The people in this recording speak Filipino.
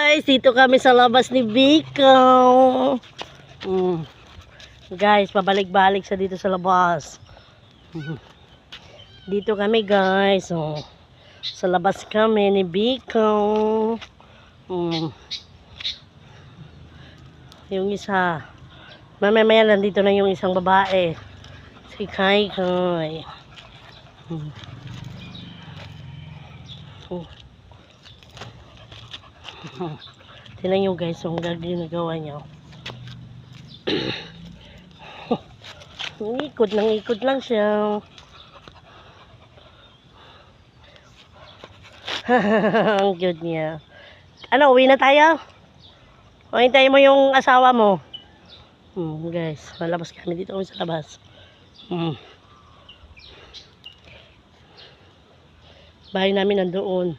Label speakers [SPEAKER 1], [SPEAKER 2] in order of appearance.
[SPEAKER 1] Guys, dito kami sa labas ni Biko. Guys, pabalik-balik sa dito sa labas. Dito kami guys. Sa labas kami ni Biko. Yung isa. Mamaya nandito na yung isang babae. Si Kai Kai. Tingnan nyo guys, yung ginagawa niya. Ikot lang siya. Ang cute niya. Ano, uwi na tayo? O, hintayin mo yung asawa mo. Guys, malabas kami dito kami sa labas. Bahay namin nandoon.